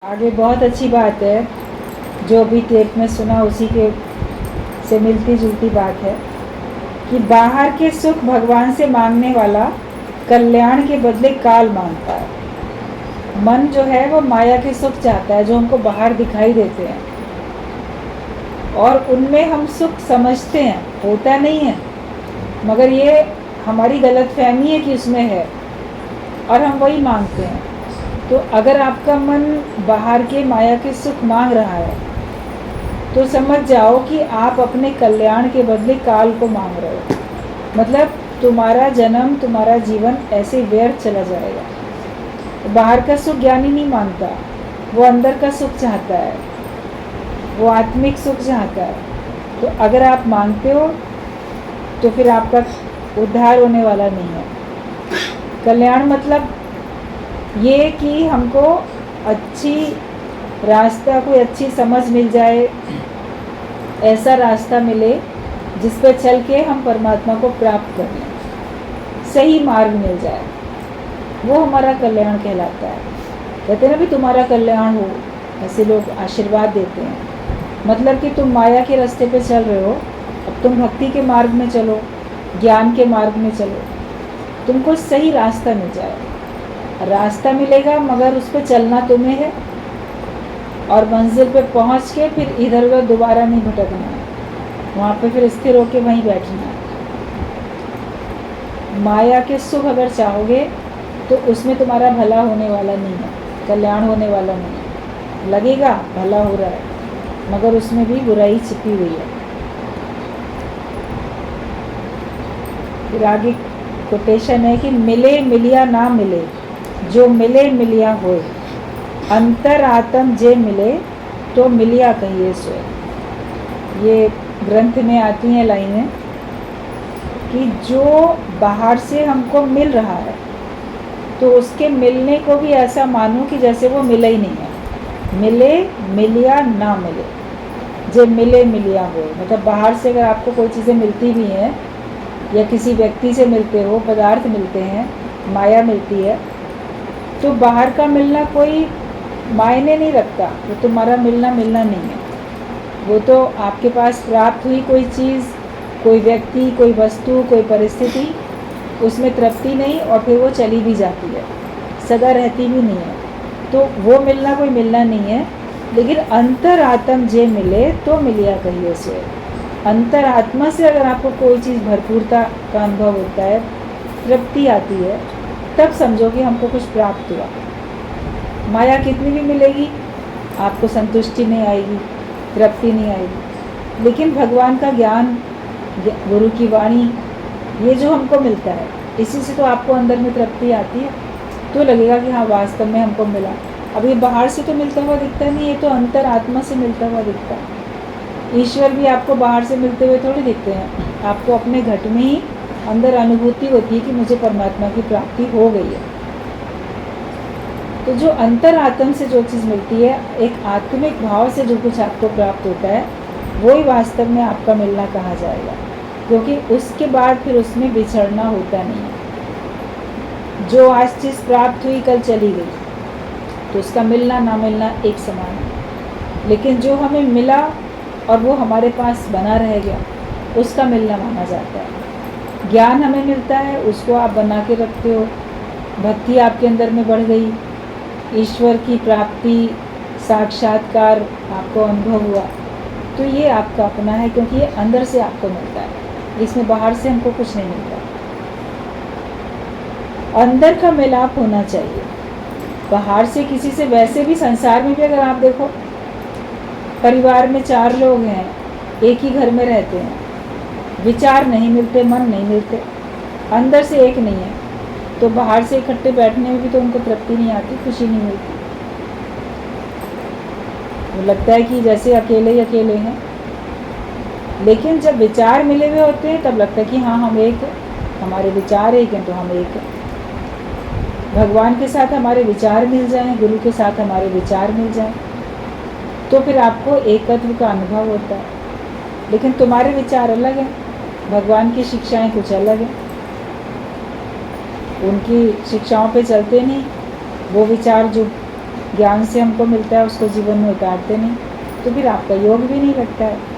आगे बहुत अच्छी बात है, जो भी टेप में सुना उसी के से मिलती जुलती बात है कि बाहर के सुख भगवान से मांगने वाला कल्याण के बदले काल मांगता है। मन जो है वो माया के सुख चाहता है, जो हमको बाहर दिखाई देते हैं और उनमें हम सुख समझते हैं, होता नहीं है, मगर ये हमारी गलतफहमी है कि उसमें है और हम वही मांगते हैं। तो अगर आपका मन बाहर के माया के सुख मांग रहा है तो समझ जाओ कि आप अपने कल्याण के बदले काल को मांग रहे हो। मतलब तुम्हारा जन्म, तुम्हारा जीवन ऐसे व्यर्थ चला जाएगा। तो बाहर का सुख ज्ञानी नहीं मांगता, वो अंदर का सुख चाहता है, वो आत्मिक सुख चाहता है। तो अगर आप मांगते हो तो फिर आपका उद्धार होने वाला नहीं है। कल्याण मतलब ये कि हमको अच्छी रास्ता, कोई अच्छी समझ मिल जाए, ऐसा रास्ता मिले जिस पर चल के हम परमात्मा को प्राप्त कर लें, सही मार्ग मिल जाए, वो हमारा कल्याण कहलाता है। कहते हैं ना भी तुम्हारा कल्याण हो, ऐसे लोग आशीर्वाद देते हैं। मतलब कि तुम माया के रास्ते पे चल रहे हो, अब तुम भक्ति के मार्ग में चलो, ज्ञान के मार्ग में चलो, तुमको सही रास्ता मिल जाए। रास्ता मिलेगा मगर उस पर चलना तुम्हें है और मंजिल पे पहुंच के फिर इधर उधर दोबारा नहीं भटकना है, वहाँ पे फिर स्थिर होके वहीं बैठना है। माया के सुख अगर चाहोगे तो उसमें तुम्हारा भला होने वाला नहीं है, कल्याण होने वाला नहीं है। लगेगा भला हो रहा है मगर उसमें भी बुराई छिपी हुई है। फिर आगे कोटेशन है कि मिले मिलिया ना मिले, जो मिले मिलिया होए, अंतर आत्म जे मिले तो मिलिया कहिए सोए। ये ग्रंथ में आती हैं लाइनें कि जो बाहर से हमको मिल रहा है तो उसके मिलने को भी ऐसा मानो कि जैसे वो मिला ही नहीं है। मिले मिलिया ना मिले, जे मिले मिलिया होए। मतलब बाहर से अगर आपको कोई चीज़ें मिलती भी हैं या किसी व्यक्ति से मिलते हो, पदार्थ मिलते हैं, माया मिलती है, तो बाहर का मिलना कोई मायने नहीं रखता, वो तुम्हारा मिलना नहीं है। वो तो आपके पास प्राप्त हुई कोई चीज़, कोई व्यक्ति, कोई वस्तु, कोई परिस्थिति, उसमें तृप्ति नहीं और फिर वो चली भी जाती है, सदा रहती भी नहीं है। तो वो मिलना कोई मिलना नहीं है। लेकिन अंतर आत्म जे मिले तो मिलिया कहिए से। अंतर आत्मा से अगर आपको कोई चीज़ भरपूरता का अनुभव होता है, तृप्ति आती है, तब समझो कि हमको कुछ प्राप्त हुआ। माया कितनी भी मिलेगी आपको संतुष्टि नहीं आएगी, तृप्ति नहीं आएगी। लेकिन भगवान का ज्ञान, गुरु की वाणी, ये जो हमको मिलता है, इसी से तो आपको अंदर में तृप्ति आती है, तो लगेगा कि हाँ वास्तव में हमको मिला। अब ये बाहर से तो मिलता हुआ दिखता नहीं, ये तो अंतर आत्मा से मिलता हुआ दिखता है। ईश्वर भी आपको बाहर से मिलते हुए थोड़ी दिखते हैं, आपको अपने घट में ही अंदर अनुभूति होती है कि मुझे परमात्मा की प्राप्ति हो गई है। तो जो अंतर आत्म से जो चीज़ मिलती है, एक आत्मिक भाव से जो कुछ आपको प्राप्त होता है, वही वास्तव में आपका मिलना कहा जाएगा, क्योंकि उसके बाद फिर उसमें बिछड़ना होता नहीं है। जो आज चीज़ प्राप्त हुई कल चली गई, तो उसका मिलना ना मिलना एक समान है। लेकिन जो हमें मिला और वो हमारे पास बना रह गया, उसका मिलना माना जाता है। ज्ञान हमें मिलता है, उसको आप बना के रखते हो, भक्ति आपके अंदर में बढ़ गई, ईश्वर की प्राप्ति, साक्षात्कार आपको अनुभव हुआ, तो ये आपका अपना है, क्योंकि ये अंदर से आपको मिलता है, इसमें बाहर से हमको कुछ नहीं मिलता। अंदर का मिलाप होना चाहिए। बाहर से किसी से, वैसे भी संसार में भी अगर आप देखो, परिवार में 4 लोग हैं, एक ही घर में रहते हैं, विचार नहीं मिलते, मन नहीं मिलते, अंदर से एक नहीं है, तो बाहर से इकट्ठे बैठने में भी तो उनको तृप्ति नहीं आती, खुशी नहीं मिलती। वो लगता है कि जैसे अकेले ही अकेले हैं। लेकिन जब विचार मिले हुए होते हैं तब लगता है कि हाँ हम एक, हमारे विचार एक हैं तो हम एक हैं। भगवान के साथ हमारे विचार मिल जाएं, गुरु के साथ हमारे विचार मिल जाएं, तो फिर आपको एकत्व का अनुभव होता है। लेकिन तुम्हारे विचार अलग हैं, भगवान की शिक्षाएं कुछ अलग हैं, उनकी शिक्षाओं पे चलते नहीं, वो विचार जो ज्ञान से हमको मिलता है उसको जीवन में उतारते नहीं, तो फिर आपका योग भी नहीं लगता है।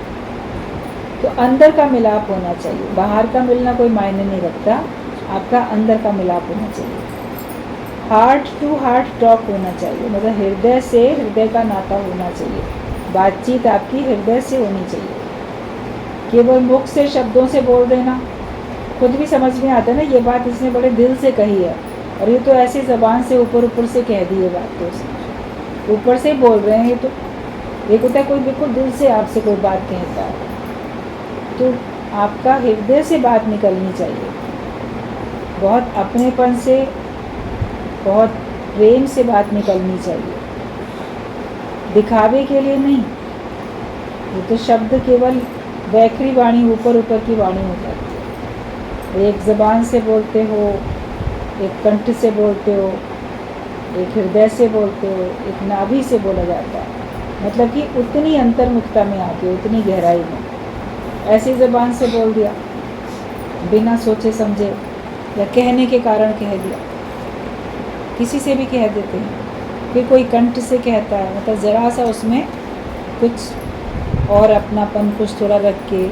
तो अंदर का मिलाप होना चाहिए, बाहर का मिलना कोई मायने नहीं रखता, आपका अंदर का मिलाप होना चाहिए। हार्ट टू हार्ट टॉक होना चाहिए, मतलब हृदय से हृदय का नाता होना चाहिए, बातचीत आपकी हृदय से होनी चाहिए। केवल मुख से शब्दों से बोल देना, खुद भी समझ में आता है ना ये बात इसने बड़े दिल से कही है, और ये तो ऐसी ज़बान से ऊपर ऊपर से कह दी है बात, तो उसने ऊपर से बोल रहे हैं। ये तो एक होता है कोई बिल्कुल दिल से आपसे कोई बात कहता है, तो आपका हृदय से बात निकलनी चाहिए, बहुत अपनेपन से, बहुत प्रेम से बात निकलनी चाहिए, दिखावे के लिए नहीं। ये तो शब्द केवल वैखरी वाणी, ऊपर ऊपर की वाणी हो जाती है। एक ज़बान से बोलते हो, एक कंठ से बोलते हो, एक हृदय से बोलते हो, एक नाभि से बोला जाता है, मतलब कि उतनी अंतर्मुखता में आके, उतनी गहराई में। ऐसी ज़बान से बोल दिया बिना सोचे समझे, या कहने के कारण कह दिया, किसी से भी कह देते हैं। फिर कोई कंठ से कहता है, मतलब ज़रा सा उसमें कुछ और अपनापन, कुछ थोड़ा रख के,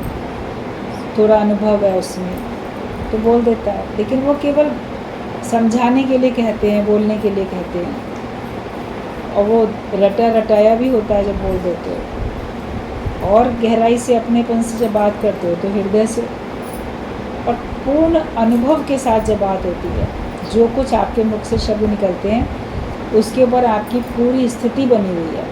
थोड़ा अनुभव है उसमें, तो बोल देता है, लेकिन वो केवल समझाने के लिए कहते हैं, बोलने के लिए कहते हैं, और वो रटा रटाया भी होता है जब बोल देते हो। और गहराई से, अपनेपन से जब बात करते हो तो हृदय से, और पूर्ण अनुभव के साथ जब बात होती है, जो कुछ आपके मुख से शब्द निकलते हैं उसके ऊपर आपकी पूरी स्थिति बनी हुई है,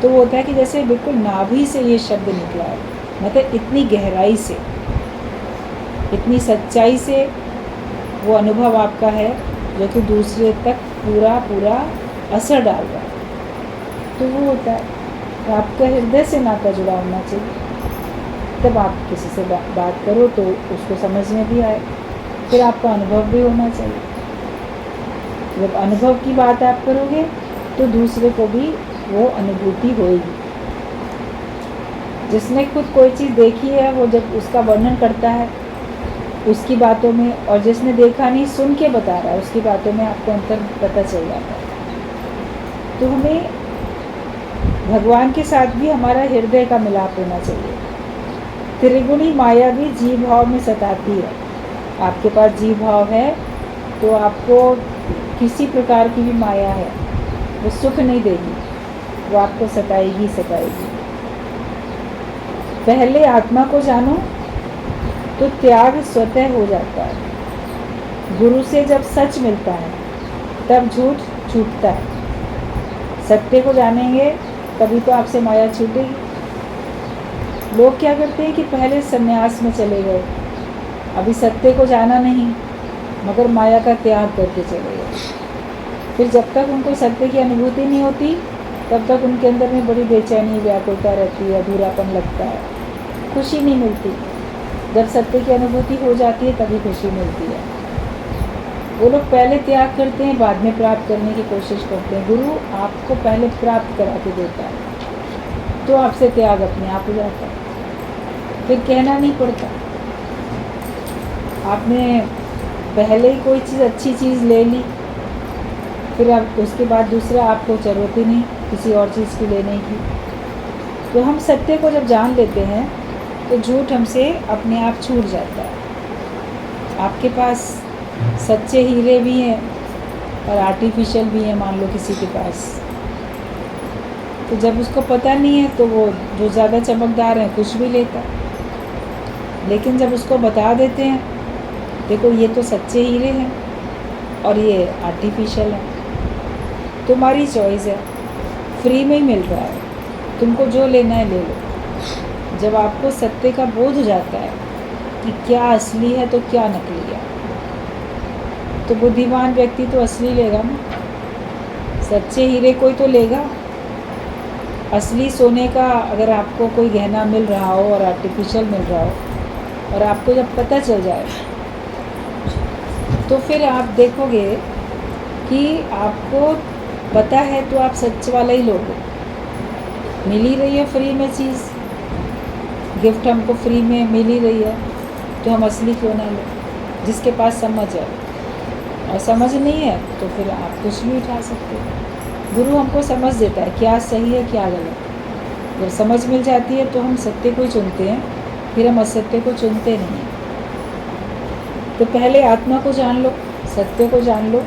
तो वो होता है कि जैसे बिल्कुल नाभि से ये शब्द निकला है, मतलब इतनी गहराई से, इतनी सच्चाई से वो अनुभव आपका है, जो कि दूसरे तक पूरा पूरा असर डाल रहा है। तो वो होता है, तो आपका हृदय से नाता जुड़ा होना चाहिए, तब आप किसी से बात करो तो उसको समझ में भी आए, फिर आपका अनुभव भी होना चाहिए। जब अनुभव की बात आप करोगे तो दूसरे को भी वो अनुभूति होगी। जिसने खुद कोई चीज़ देखी है वो जब उसका वर्णन करता है उसकी बातों में, और जिसने देखा नहीं सुन के बता रहा है उसकी बातों में आपको अंतर पता चल जाता है। तो हमें भगवान के साथ भी हमारा हृदय का मिलाप होना चाहिए। त्रिगुणी माया भी जीव भाव में सताती है। आपके पास जीव भाव है तो आपको किसी प्रकार की भी माया है वो सुख नहीं देगी, वो आपको सताएगी सताएगी। पहले आत्मा को जानो तो त्याग स्वतः हो जाता है। गुरु से जब सच मिलता है तब झूठ छूटता है। सत्य को जानेंगे तभी तो आपसे माया छूटेगी। लोग क्या करते हैं कि पहले संन्यास में चले गए, अभी सत्य को जाना नहीं मगर माया का त्याग करके चले गए। फिर जब तक उनको सत्य की अनुभूति नहीं होती तब तक उनके अंदर में बड़ी बेचैनी व्याकुलता रहती है, अधूरापन लगता है, खुशी नहीं मिलती। जब सत्य की अनुभूति हो जाती है तभी खुशी मिलती है। वो लोग पहले त्याग करते हैं, बाद में प्राप्त करने की कोशिश करते हैं। गुरु आपको पहले प्राप्त करा के देता है तो आपसे त्याग अपने आप हो जाता है, फिर कहना नहीं पड़ता। आपने पहले ही कोई चीज़, अच्छी चीज़ ले ली, फिर अब उसके बाद दूसरा आपको ज़रूरत ही नहीं किसी और चीज़ की लेने की। तो हम सत्य को जब जान लेते हैं तो झूठ हमसे अपने आप छूट जाता है। आपके पास सच्चे हीरे भी हैं और आर्टिफिशियल भी हैं, मान लो किसी के पास, तो जब उसको पता नहीं है तो वो जो ज़्यादा चमकदार है कुछ भी लेता है। लेकिन जब उसको बता देते हैं देखो ये तो सच्चे हीरे हैं और ये आर्टिफिशियल है, तुम्हारी चॉइस है, फ्री में ही मिल रहा है, तुमको जो लेना है ले लो। जब आपको सत्य का बोध हो जाता है कि क्या असली है तो क्या नकली है, तो बुद्धिमान व्यक्ति तो असली लेगा ना, सच्चे हीरे कोई तो लेगा। असली सोने का अगर आपको कोई गहना मिल रहा हो और आर्टिफिशियल मिल रहा हो और आपको जब पता चल जाए तो फिर आप देखोगे कि आपको पता है तो आप सच वाला ही लोगे। मिल ही रही है फ्री में चीज़, गिफ्ट हमको फ्री में मिल ही रही है तो हम असली क्यों ना लें। जिसके पास समझ है, और समझ नहीं है तो फिर आप कुछ भी उठा सकते हो। गुरु हमको समझ देता है क्या सही है क्या गलत। जब समझ मिल जाती है तो हम सत्य को चुनते हैं, फिर हम असत्य को चुनते नहीं हैं। तो पहले आत्मा को जान लो, सत्य को जान लो,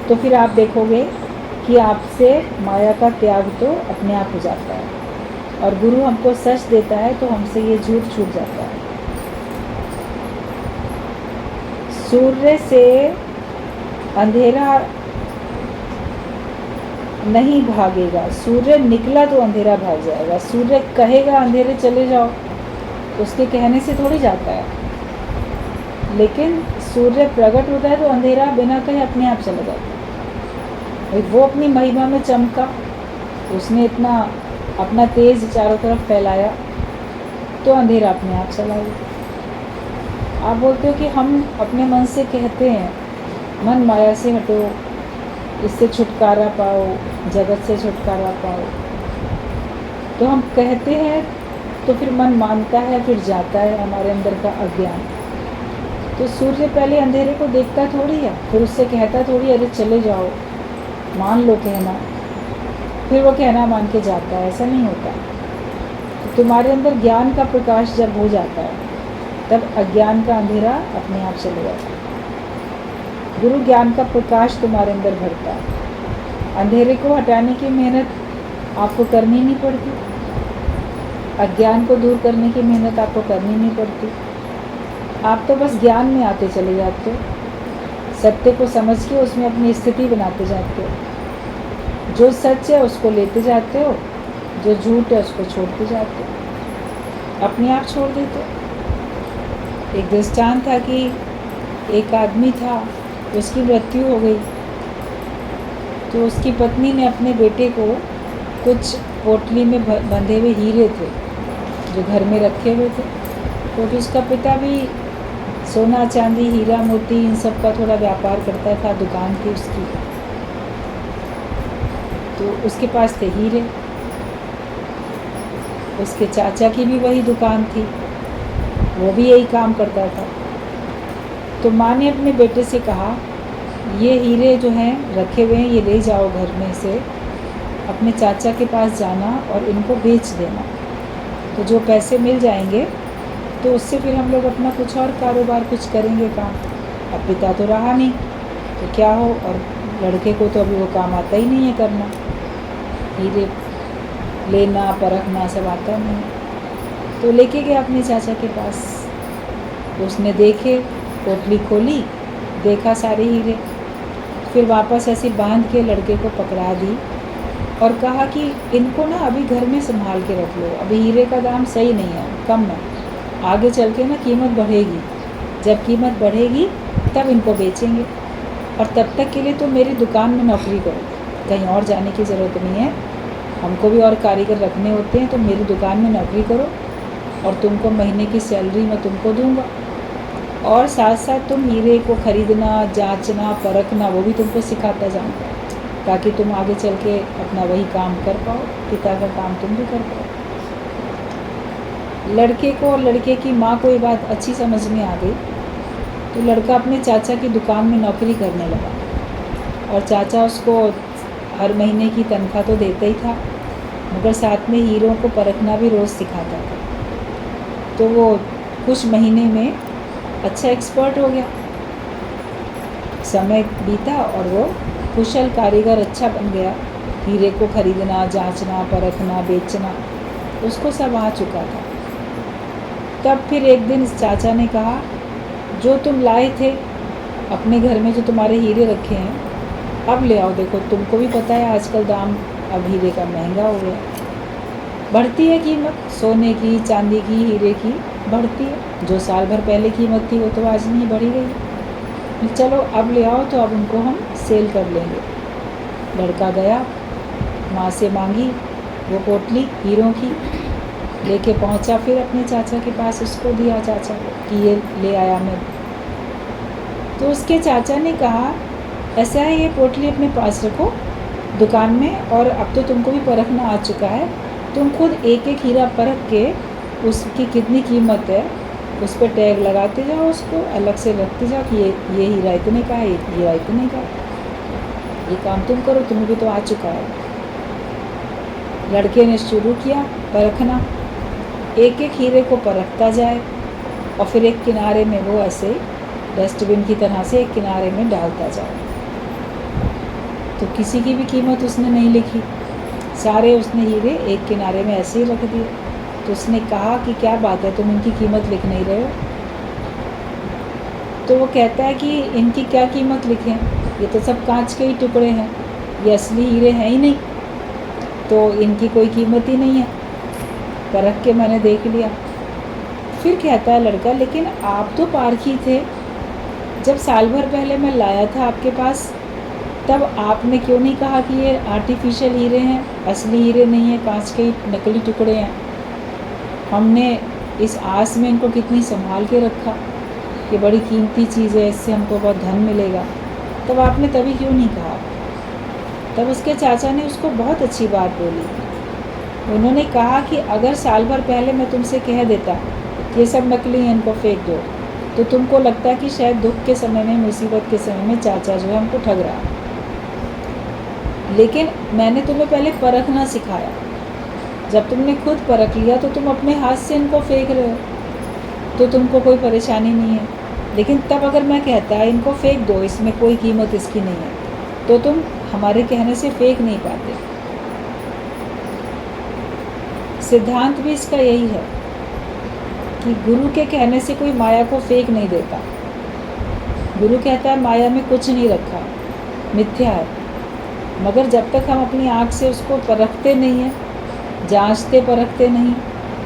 तो फिर आप देखोगे कि आपसे माया का त्याग तो अपने आप हो जाता है। और गुरु हमको सच देता है तो हमसे ये झूठ छूट जाता है। सूर्य से अंधेरा नहीं भागेगा, सूर्य निकला तो अंधेरा भाग जाएगा। सूर्य कहेगा अंधेरे चले जाओ, तो उसके कहने से थोड़ी जाता है। लेकिन सूर्य प्रकट होता है तो अंधेरा बिना कहे अपने आप चला जाता है। भाई वो अपनी महिमा में चमका, उसने इतना अपना तेज चारों तरफ फैलाया, तो अंधेरा अपने आप चला गया। आप बोलते हो कि हम अपने मन से कहते हैं मन माया से हटो, इससे छुटकारा पाओ, जगत से छुटकारा पाओ। तो हम कहते हैं तो फिर मन मानता है, फिर जाता है हमारे अंदर का अज्ञान। तो सूर्य पहले अंधेरे को देखता थोड़ी है, फिर उससे कहता थोड़ी अरे चले जाओ, मान लो कहना, फिर वो कहना मान के जाता है। ऐसा नहीं होता। तो तुम्हारे अंदर ज्ञान का प्रकाश जब हो जाता है तब अज्ञान का अंधेरा अपने आप चले जाता है। गुरु ज्ञान का प्रकाश तुम्हारे अंदर भरता है। अंधेरे को हटाने की मेहनत आपको करनी नहीं पड़ती, अज्ञान को दूर करने की मेहनत आपको करनी नहीं पड़ती। आप तो बस ज्ञान में आते चले जाते हो, सत्य को समझ के उसमें अपनी स्थिति बनाते जाते हो। जो सच है उसको लेते जाते हो, जो झूठ है उसको छोड़ते जाते हो, अपने आप छोड़ देते हो। एक दृष्टांत था कि एक आदमी था, उसकी मृत्यु हो गई, तो उसकी पत्नी ने अपने बेटे को कुछ पोटली में बंधे हुए हीरे थे जो घर में रखे हुए थे, क्योंकि उसका पिता भी सोना चांदी हीरा मोती इन सब का थोड़ा व्यापार करता था, दुकान थी उसकी, तो उसके पास थे हीरे। उसके चाचा की भी वही दुकान थी, वो भी यही काम करता था। तो माँ ने अपने बेटे से कहा ये हीरे जो हैं रखे हुए हैं ये ले जाओ घर में से, अपने चाचा के पास जाना और इनको बेच देना, तो जो पैसे मिल जाएंगे तो उससे फिर हम लोग अपना कुछ और कारोबार कुछ करेंगे काम। अब पिता तो रहा नहीं तो क्या हो, और लड़के को तो अभी वो काम आता ही नहीं है करना, हीरे लेना परखना सब आता नहीं। तो लेके गया अपने चाचा के पास, उसने देखे, पोटली खोली, देखा सारे हीरे, फिर वापस ऐसे बांध के लड़के को पकड़ा दी और कहा कि इनको ना अभी घर में संभाल के रख लो, अभी हीरे का दाम सही नहीं है, कम है, आगे चल के ना कीमत बढ़ेगी, जब कीमत बढ़ेगी तब इनको बेचेंगे, और तब तक के लिए तो मेरी दुकान में नौकरी करो, कहीं और जाने की ज़रूरत नहीं है, हमको भी और कारीगर रखने होते हैं, तो मेरी दुकान में नौकरी करो और तुमको महीने की सैलरी मैं तुमको दूंगा, और साथ साथ तुम हीरे को ख़रीदना, जांचना, परखना वो भी तुमको सिखाता जाऊँगा, ताकि तुम आगे चल के अपना वही काम कर पाओ, पिता का काम तुम भी कर पाओ। लड़के को और लड़के की माँ को ये बात अच्छी समझ में आ गई, तो लड़का अपने चाचा की दुकान में नौकरी करने लगा, और चाचा उसको हर महीने की तनख्वाह तो देता ही था, मगर साथ में हीरों को परखना भी रोज़ सिखाता था। तो वो कुछ महीने में अच्छा एक्सपर्ट हो गया, समय बीता और वो कुशल कारीगर अच्छा बन गया, हीरे को खरीदना, जांचना, परखना, बेचना उसको सब आ चुका था। तब फिर एक दिन चाचा ने कहा जो तुम लाए थे अपने घर में, जो तुम्हारे हीरे रखे हैं, अब ले आओ, देखो तुमको भी पता है आजकल दाम अब हीरे का महंगा हो गया, बढ़ती है कीमत, सोने की, चांदी की, हीरे की बढ़ती है, जो साल भर पहले कीमत थी वो तो आज नहीं बढ़ी गई, चलो अब ले आओ, तो अब उनको हम सेल कर लेंगे। लड़का गया, माँ से मांगी वो पोटली हीरों की, लेके पहुँचा, फिर अपने चाचा के पास उसको दिया चाचा को कि ये ले आया मैं। तो उसके चाचा ने कहा ऐसा है, ये पोटली अपने पास रखो दुकान में, और अब तो तुमको भी परखना आ चुका है, तुम खुद एक एक हीरा परख के उसकी कितनी कीमत है उस पर टैग लगाते जाओ, उसको अलग से रखते जाओ कि ये हीरा इतने का है, ये हीरा इतने का। ये काम तुम करो, तुम्हें भी तो आ चुका है। लड़के ने शुरू किया परखना, एक एक हीरे को परखता जाए और फिर एक किनारे में वो ऐसे डस्टबिन की तरह से एक किनारे में डालता जाए। तो किसी की भी कीमत उसने नहीं लिखी, सारे उसने हीरे एक किनारे में ऐसे ही रख दिए। तो उसने कहा कि क्या बात है, तुम इनकी कीमत लिख नहीं रहे हो? तो वो कहता है कि इनकी क्या कीमत लिखें, ये तो सब कांच के ही टुकड़े हैं, ये असली हीरे हैं ही नहीं, तो इनकी कोई कीमत ही नहीं है, परख के मैंने देख लिया। फिर कहता है लड़का, लेकिन आप तो पारखी थे, जब साल भर पहले मैं लाया था आपके पास, तब आपने क्यों नहीं कहा कि ये आर्टिफिशियल हीरे हैं, असली हीरे नहीं है, कांच के ही नकली टुकड़े हैं? हमने इस आस में इनको कितनी संभाल के रखा, ये बड़ी कीमती चीज़ है, इससे हमको बहुत धन मिलेगा, तब आपने तभी क्यों नहीं कहा? तब उसके चाचा ने उसको बहुत अच्छी बात बोली। उन्होंने कहा कि अगर साल भर पहले मैं तुमसे कह देता कि ये सब नकली हैं, इनको फेंक दो, तो तुमको लगता कि शायद दुख के समय में, मुसीबत के समय में चाचा जो है हमको ठग रहा। लेकिन मैंने तुम्हें पहले परखना सिखाया, जब तुमने खुद परख लिया तो तुम अपने हाथ से इनको फेंक रहे हो, तो तुमको कोई परेशानी नहीं है। लेकिन तब अगर मैं कहता इनको फेंक दो, इसमें कोई कीमत इसकी नहीं है, तो तुम हमारे कहने से फेंक नहीं पाते। सिद्धांत भी इसका यही है कि गुरु के कहने से कोई माया को फेंक नहीं देता। गुरु कहता है माया में कुछ नहीं रखा, मिथ्या है, मगर जब तक हम अपनी आँख से उसको परखते नहीं हैं, जांचते परखते नहीं,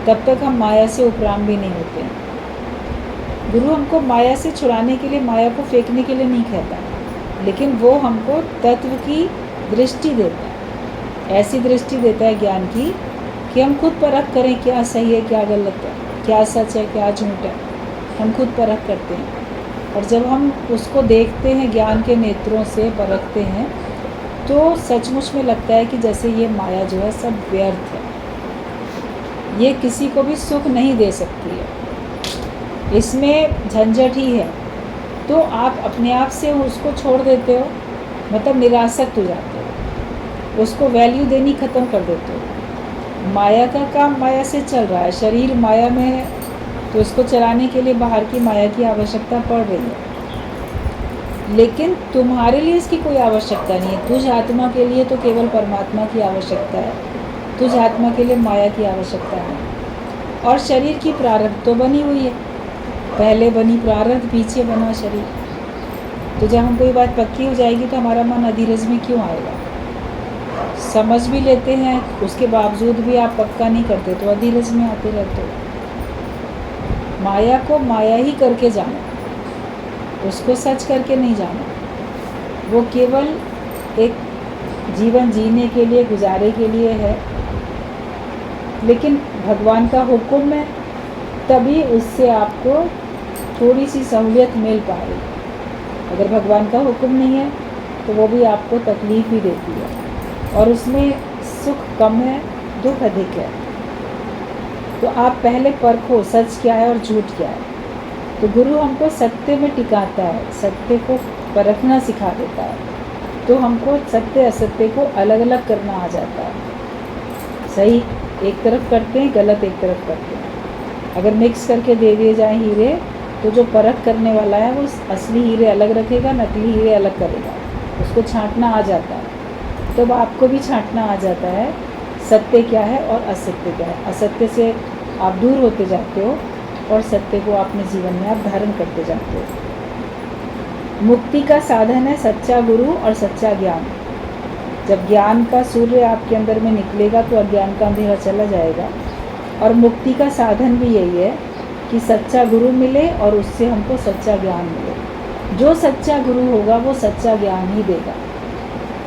तब तक हम माया से उपराम भी नहीं होते। गुरु हमको माया से छुड़ाने के लिए, माया को फेंकने के लिए नहीं कहता, लेकिन वो हमको तत्व की दृष्टि देता है, ऐसी दृष्टि देता है ज्ञान की कि हम खुद परख करें क्या सही है, क्या गलत है, क्या सच है, क्या झूठ है, हम खुद परख करते हैं। और जब हम उसको देखते हैं, ज्ञान के नेत्रों से परखते हैं, तो सचमुच में लगता है कि जैसे ये माया जो है सब व्यर्थ है, ये किसी को भी सुख नहीं दे सकती है, इसमें झंझट ही है। तो आप अपने आप से उसको छोड़ देते हो, मतलब निरासक्त हो जाते हो, उसको वैल्यू देनी ख़त्म कर देते हो। माया का काम माया से चल रहा है, शरीर माया में है, तो इसको चलाने के लिए बाहर की माया की आवश्यकता पड़ रही है, लेकिन तुम्हारे लिए इसकी कोई आवश्यकता नहीं है। तुझ आत्मा के लिए तो केवल परमात्मा की आवश्यकता है, तुझ आत्मा के लिए माया की आवश्यकता नहीं। और शरीर की प्रारब्ध तो बनी हुई है, पहले बनी प्रारब्ध, पीछे बना शरीर। तो जब हम कोई बात पक्की हो जाएगी तो हमारा मन अधीरज में क्यों आएगा? समझ भी लेते हैं, उसके बावजूद भी आप पक्का नहीं करते, तो अधीरज में आते रहते हो। माया को माया ही करके जाना, उसको सच करके नहीं जाना। वो केवल एक जीवन जीने के लिए, गुजारे के लिए है, लेकिन भगवान का हुक्म है, तभी उससे आपको थोड़ी सी सहूलियत मिल पा रही। अगर भगवान का हुक्म नहीं है तो वो भी आपको तकलीफ़ ही देती है, और उसमें सुख कम है, दुख अधिक है। तो आप पहले परखो सच क्या है और झूठ क्या है। तो गुरु हमको सत्य में टिकाता है, सत्य को परखना सिखा देता है, तो हमको सत्य असत्य को अलग अलग करना आ जाता है। सही एक तरफ करते हैं, गलत एक तरफ करते हैं। अगर मिक्स करके दे दिए जाए हीरे, तो जो परख करने वाला है वो असली हीरे अलग रखेगा, नकली हीरे अलग करेगा, उसको छांटना आ जाता है। तब आपको भी छांटना आ जाता है सत्य क्या है और असत्य क्या है। असत्य से आप दूर होते जाते हो और सत्य को अपने जीवन में आप धारण करते जाते हो। मुक्ति का साधन है सच्चा गुरु और सच्चा ज्ञान। जब ज्ञान का सूर्य आपके अंदर में निकलेगा तो अज्ञान का अंधेरा चला जाएगा। और मुक्ति का साधन भी यही है कि सच्चा गुरु मिले और उससे हमको सच्चा ज्ञान मिले। जो सच्चा गुरु होगा वो सच्चा ज्ञान ही देगा,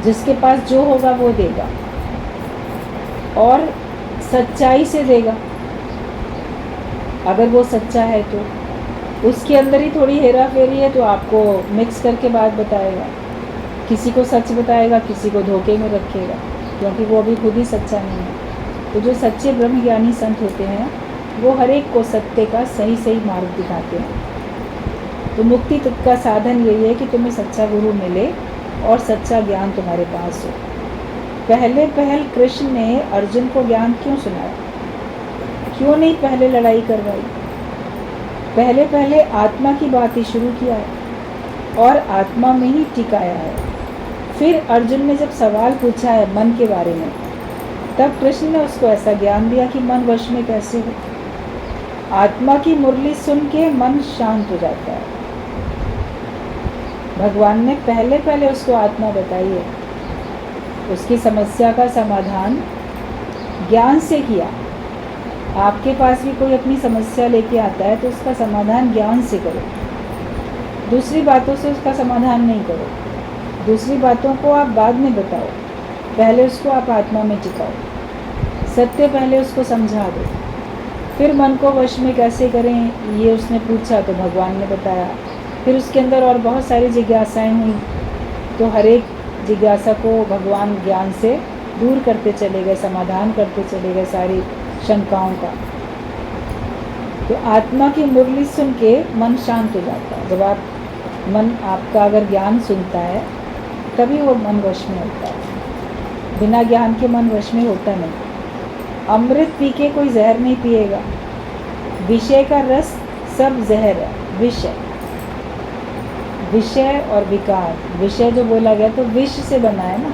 जिसके पास जो होगा वो देगा और सच्चाई से देगा। अगर वो सच्चा है तो उसके अंदर ही थोड़ी हेरा फेरी है, तो आपको मिक्स करके बात बताएगा, किसी को सच बताएगा, किसी को धोखे में रखेगा, क्योंकि वो भी खुद ही सच्चा नहीं है। तो जो सच्चे ब्रह्मज्ञानी संत होते हैं वो हर एक को सत्य का सही सही मार्ग दिखाते हैं। तो मुक्ति का साधन यही है कि तुम्हें सच्चा गुरु मिले और सच्चा ज्ञान तुम्हारे पास हो। पहले कृष्ण ने अर्जुन को ज्ञान क्यों सुनाया? क्यों नहीं पहले लड़ाई करवाई? पहले आत्मा की बात ही शुरू किया है और आत्मा में ही टिकाया है। फिर अर्जुन ने जब सवाल पूछा है मन के बारे में, तब कृष्ण ने उसको ऐसा ज्ञान दिया कि मन वश में कैसे हो। आत्मा की मुरली सुन के मन शांत हो जाता है। भगवान ने पहले उसको आत्मा बताई है। उसकी समस्या का समाधान ज्ञान से किया। आपके पास भी कोई अपनी समस्या लेके आता है तो उसका समाधान ज्ञान से करो, दूसरी बातों से उसका समाधान नहीं करो। दूसरी बातों को आप बाद में बताओ, पहले उसको आप आत्मा में टिकाओ। सत्य पहले उसको समझा दो। फिर मन को वश में कैसे करें ये उसने पूछा तो भगवान ने बताया। फिर उसके अंदर और बहुत सारी जिज्ञासाएं हुई, तो हर एक जिज्ञासा को भगवान ज्ञान से दूर करते चले गए, समाधान करते चले गए सारी शंकाओं का। तो आत्मा की मुरली सुन के मन शांत हो जाता है। जब मन आपका अगर ज्ञान सुनता है तभी वो मन वश में होता है। बिना ज्ञान के मन वश में होता नहीं। अमृत पी के कोई जहर नहीं पिएगा। विषय का रस सब जहर है। विषय और विकार, विषय जो बोला गया तो विष से बना है ना।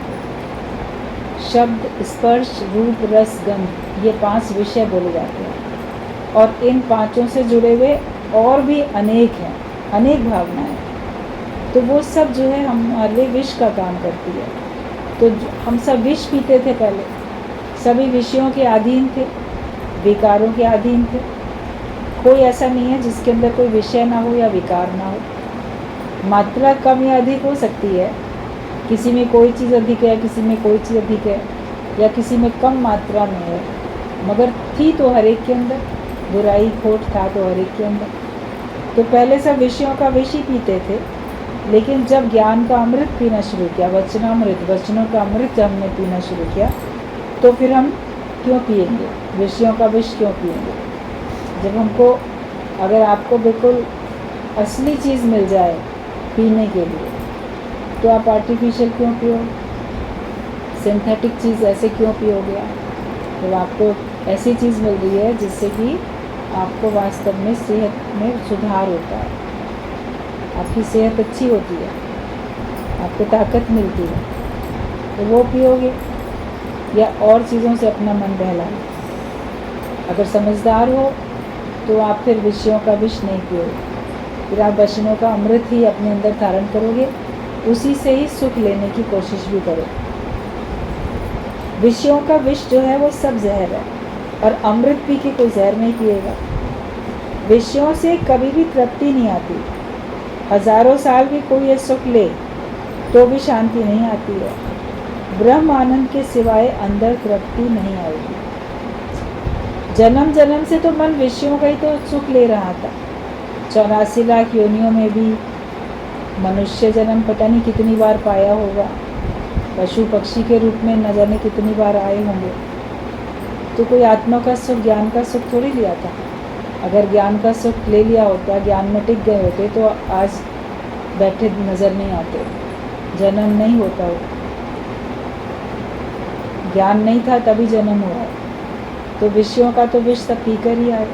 शब्द, स्पर्श, रूप, रस, गंध, ये 5 विषय बोले जाते हैं और इन 5 से जुड़े हुए और भी अनेक हैं, अनेक भावनाएं। तो वो सब जो है हमारे लिए विष का काम करती है। तो हम सब विष पीते थे पहले, सभी विषयों के अधीन थे, विकारों के अधीन थे। कोई ऐसा नहीं है जिसके अंदर कोई विषय ना हो या विकार ना हो। मात्रा कम या अधिक हो सकती है, किसी में कोई चीज़ अधिक है, किसी में कोई चीज़ अधिक है, या किसी में कम मात्रा में है, मगर थी तो हर एक के अंदर। बुराई खोट था तो हर एक के अंदर। तो पहले सब विषयों का विष ही पीते थे, लेकिन जब ज्ञान का अमृत पीना शुरू किया, वचनामृत, वचनों का अमृत जब हमने पीना शुरू किया, तो फिर हम क्यों पिएंगे विषयों का विष? क्यों पिएंगे? जब हमको, अगर आपको बिल्कुल असली चीज़ मिल जाए पीने के लिए, तो आप आर्टिफिशियल क्यों पियो? सिंथेटिक चीज़ ऐसे क्यों पियोगे आप? तो आपको ऐसी चीज़ मिल रही है जिससे कि आपको वास्तव में सेहत में सुधार होता है, आपकी सेहत अच्छी होती है, आपको ताकत मिलती है, तो वो पियोगे या और चीज़ों से अपना मन बहलाओगे? अगर समझदार हो तो आप फिर विषयों का विष नहीं पियोगे, फिर आप वचनों का अमृत ही अपने अंदर धारण करोगे, उसी से ही सुख लेने की कोशिश भी करो। विषयों का विष जो है वो सब जहर है, और अमृत पी के कोई जहर नहीं पिएगा। विषयों से कभी भी तृप्ति नहीं आती। हजारों साल भी कोई ये सुख ले तो भी शांति नहीं आती है। ब्रह्म आनंद के सिवाय अंदर तृप्ति नहीं आएगी। जन्म जन्म से तो मन विषयों का ही तो सुख ले रहा था। 84 लाख योनियों में भी मनुष्य जन्म पता नहीं कितनी बार पाया होगा, पशु पक्षी के रूप में न जाने कितनी बार आए होंगे। तो कोई आत्मा का सुख, ज्ञान का सुख थोड़ी लिया था। अगर ज्ञान का सुख ले लिया होता, ज्ञान में टिक गए होते, तो आज बैठे नज़र नहीं आते, जन्म नहीं होता हो। ज्ञान नहीं था तभी जन्म हुआ। तो विषयों का तो विष सब पीकर ही आए,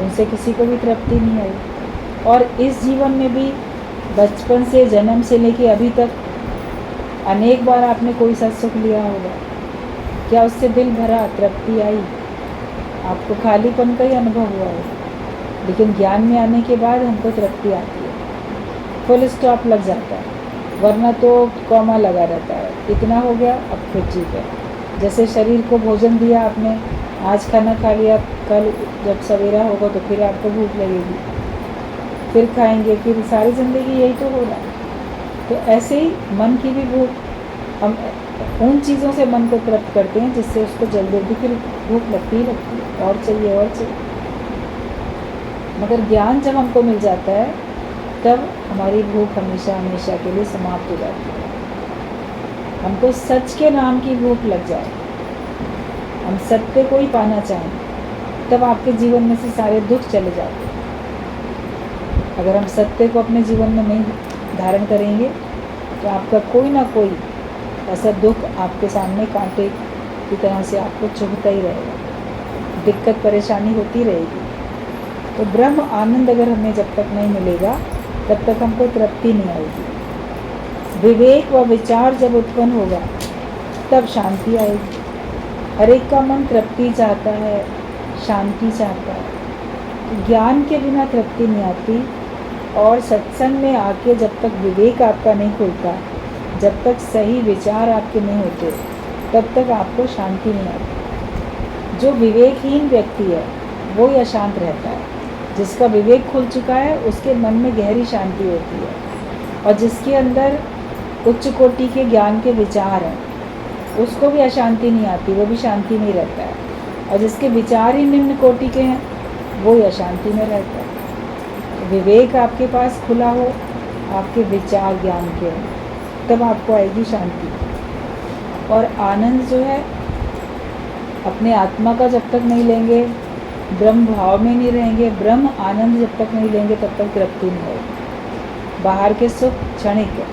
उनसे किसी को भी तृप्ति नहीं आई। और इस जीवन में भी बचपन से, जन्म से लेके अभी तक अनेक बार आपने कोई सा सुख लिया होगा। क्या उससे दिल भरा, तृप्ति आई? आपको खालीपन का ही अनुभव हुआ है। लेकिन ज्ञान में आने के बाद हमको तृप्ति आती है, फुल स्टॉप लग जाता है, वरना तो कॉमा लगा रहता है। इतना हो गया, अब फिर ठीक है। जैसे शरीर को भोजन दिया आपने, आज खाना खा लिया, कल जब सवेरा होगा तो फिर आपको भूख लगेगी, फिर खाएंगे, फिर सारी ज़िंदगी यही तो हो रहा है। तो ऐसे ही मन की भी भूख, हम उन चीज़ों से मन को तृप्त करते हैं जिससे उसको जल्दी जल्दी फिर भूख लगती ही लगती है, और चाहिए और चाहिए। मगर ज्ञान जब हमको मिल जाता है तब हमारी भूख हमेशा हमेशा के लिए समाप्त हो जाती है। हमको सच के नाम की भूख लग जाए, हम सत्य को ही पाना चाहें, तब आपके जीवन में से सारे दुख चले जाते हैं। अगर हम सत्य को अपने जीवन में नहीं धारण करेंगे तो आपका कोई ना कोई ऐसा दुख आपके सामने कांटे की तरह से आपको चुभता ही रहेगा, दिक्कत परेशानी होती रहेगी। तो ब्रह्म आनंद अगर हमें जब तक नहीं मिलेगा तब तक हमको तृप्ति नहीं आएगी। विवेक व विचार जब उत्पन्न होगा तब शांति आएगी। हर एक का मन तृप्ति चाहता है, शांति चाहता है। ज्ञान के बिना तृप्ति नहीं आती। और सत्संग में आके जब तक विवेक आपका नहीं खुलता, जब तक सही विचार आपके नहीं होते, तब तक आपको शांति नहीं आती। जो विवेकहीन व्यक्ति है वो ही अशांत रहता है। जिसका विवेक खुल चुका है उसके मन में गहरी शांति होती है। और जिसके अंदर उच्च कोटि के ज्ञान के विचार हैं उसको भी अशांति नहीं आती, वो भी शांति में रहता है। और जिसके विचार ही निम्न कोटि के हैं वो ही अशांति में रहता है। विवेक आपके पास खुला हो, आपके विचार ज्ञान के हो, तब आपको आएगी शांति। और आनंद जो है अपने आत्मा का जब तक नहीं लेंगे, ब्रह्म भाव में नहीं रहेंगे, ब्रह्म आनंद जब तक नहीं लेंगे तब तक तृप्ति नहीं होगी। बाहर के सुख क्षणिक है।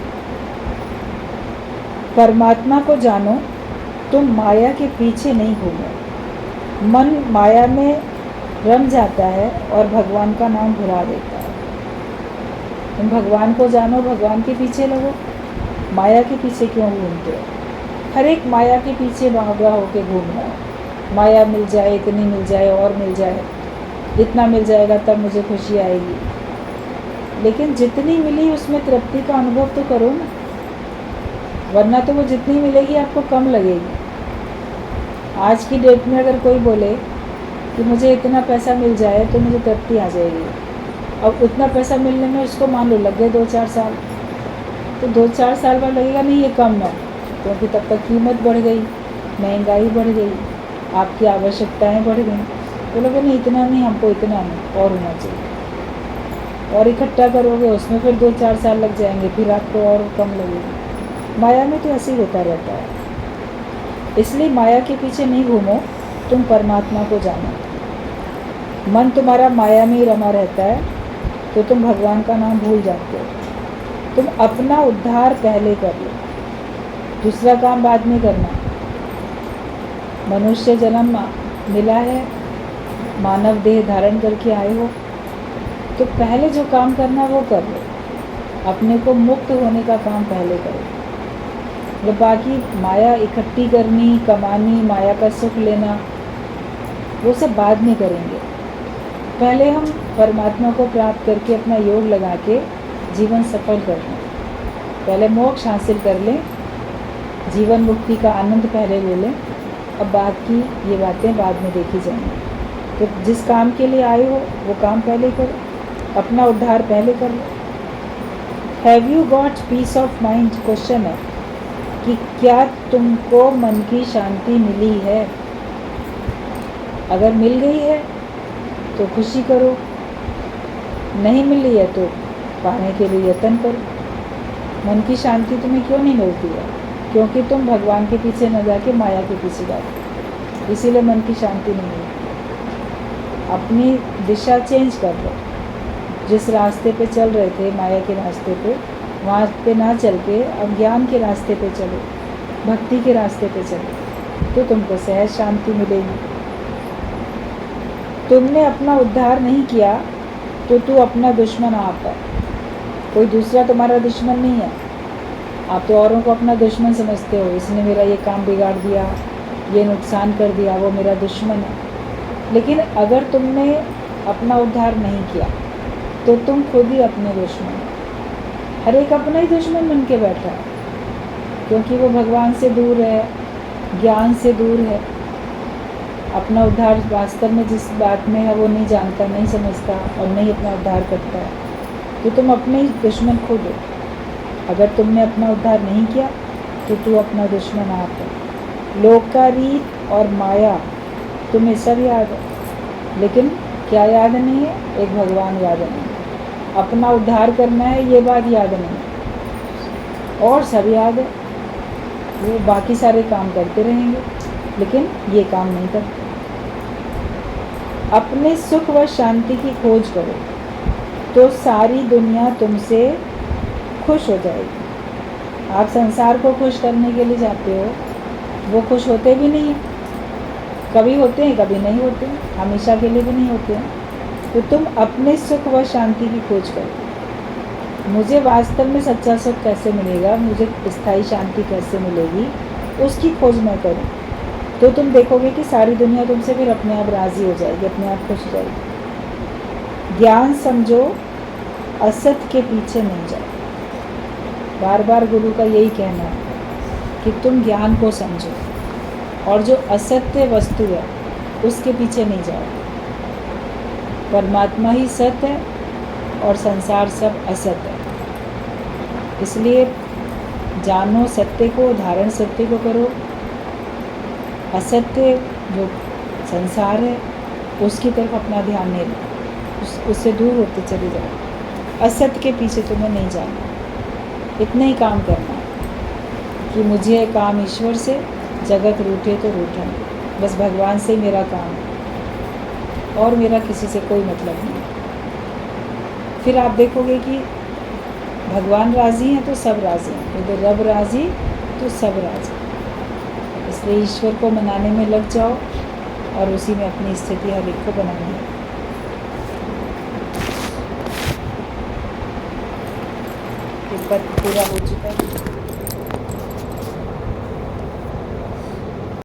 परमात्मा को जानो, तुम माया के पीछे नहीं घूमो। मन माया में रम जाता है और भगवान का नाम भुला देता है। तुम भगवान को जानो, भगवान के पीछे लगो, माया के पीछे क्यों घूमते हो? हर एक माया के पीछे भागा होके घूम रहा है। माया मिल जाए, इतनी मिल जाए, और मिल जाए, इतना मिल जाएगा तब मुझे खुशी आएगी। लेकिन जितनी मिली उसमें तृप्ति का अनुभव तो करो ना, वरना तो वो जितनी मिलेगी आपको कम लगेगी। आज की डेट में अगर कोई बोले कि मुझे इतना पैसा मिल जाए तो मुझे तृप्ति आ जाएगी, अब उतना पैसा मिलने में उसको मान लो लग गए 2-4 साल, तो 2-4 साल बाद लगेगा नहीं ये कम है, क्योंकि तब तक कीमत बढ़ गई, महंगाई बढ़ गई, आपकी आवश्यकताएं बढ़ गई। तो लोगों ने इतना नहीं, हमको इतना नहीं, और होना चाहिए। और इकट्ठा करोगे उसमें फिर 2-4 साल लग जाएंगे, फिर आपको और कम लगेगी। माया में तो ऐसे ही होता रहता है। इसलिए माया के पीछे नहीं घूमो, तुम परमात्मा को जानो। मन तुम्हारा माया में ही रमा रहता है तो तुम भगवान का नाम भूल जाते हो। तुम अपना उद्धार पहले कर लो, दूसरा काम बाद में करना। मनुष्य जन्म मिला है, मानव देह धारण करके आए हो, तो पहले जो काम करना वो कर लो। अपने को मुक्त होने का काम पहले करो। मतलब बाकी माया इकट्ठी करनी, कमानी, माया का सुख लेना, वो सब बाद में करेंगे। पहले हम परमात्मा को प्राप्त करके अपना योग लगा के जीवन सफल कर लें। पहले मोक्ष हासिल कर लें, जीवन मुक्ति का आनंद पहले ले लें, अब बाद की ये बातें बाद में देखी जाएंगी। तो जिस काम के लिए आए हो वो काम पहले करो, अपना उद्धार पहले कर लो। Have you got peace of mind? Question है कि क्या तुमको मन की शांति मिली है? अगर मिल गई है तो खुशी करो, नहीं मिली है तो पाने के लिए यत्न करो। मन की शांति तुम्हें क्यों नहीं मिलती है? क्योंकि तुम भगवान के पीछे न जाके माया के पीछे जाते, इसीलिए मन की शांति नहीं मिलती। अपनी दिशा चेंज कर लो। जिस रास्ते पे चल रहे थे, माया के रास्ते पे, वहाँ पे ना चल के अब ज्ञान के रास्ते पे चलो, भक्ति के रास्ते पे चलो, तो तुमको सहज शांति मिलेगी। तुमने अपना उद्धार नहीं किया तो तू अपना दुश्मन आप है, कोई दूसरा तुम्हारा दुश्मन नहीं है। आप तो औरों को अपना दुश्मन समझते हो, इसने मेरा ये काम बिगाड़ दिया, ये नुकसान कर दिया, वो मेरा दुश्मन है। लेकिन अगर तुमने अपना उद्धार नहीं किया तो तुम खुद ही अपने दुश्मन हो। हर एक अपना ही दुश्मन बन के बैठा है, क्योंकि वो भगवान से दूर है, ज्ञान से दूर है। अपना उद्धार वास्तव में जिस बात में है वो नहीं जानता, नहीं समझता और नहीं अपना उद्धार करता है, तो तुम अपने ही दुश्मन खुद हो। अगर तुमने अपना उद्धार नहीं किया तो तू अपना दुश्मन आप है। लोक का रीत और माया तुम्हें सब याद है, लेकिन क्या याद नहीं है? एक भगवान याद नहीं है। अपना उद्धार करना है ये बात याद नहीं है, और सब याद है। वो बाकी सारे काम करते रहेंगे लेकिन ये काम नहीं करते। अपने सुख व शांति की खोज करो तो सारी दुनिया तुमसे खुश हो जाएगी। आप संसार को खुश करने के लिए जाते हो, वो खुश होते भी नहीं हैं। कभी होते हैं, कभी नहीं होते हैं, हमेशा के लिए भी नहीं होते हैं। तो तुम अपने सुख व शांति की खोज करो। मुझे वास्तव में सच्चा सुख कैसे मिलेगा, मुझे स्थायी शांति कैसे मिलेगी, उसकी खोज मैं करूँ। तो तुम देखोगे कि सारी दुनिया तुमसे फिर अपने आप राज़ी हो जाएगी, अपने आप खुश हो जाएगी। ज्ञान समझो, असत के पीछे नहीं जाओ। बार बार गुरु का यही कहना है कि तुम ज्ञान को समझो और जो असत्य वस्तु है उसके पीछे नहीं जाओ। परमात्मा ही सत्य है और संसार सब असत्य है। इसलिए जानो सत्य को, धारण सत्य को करो। असत्य जो संसार है उसकी तरफ अपना ध्यान नहीं दो, उससे दूर होते चले जाओ। असत्य के पीछे तुम्हें नहीं जाना, इतना ही काम करना है कि मुझे काम ईश्वर से, जगत रूठे तो रूठा, बस भगवान से मेरा काम है और मेरा किसी से कोई मतलब नहीं। फिर आप देखोगे कि भगवान राज़ी हैं तो सब राज़ी हैं, यदि रब राज़ी तो सब राज़ी। इसलिए ईश्वर को मनाने में लग जाओ और उसी में अपनी स्थिति हर एक को बनानी है। पद पूरा हो चुका है।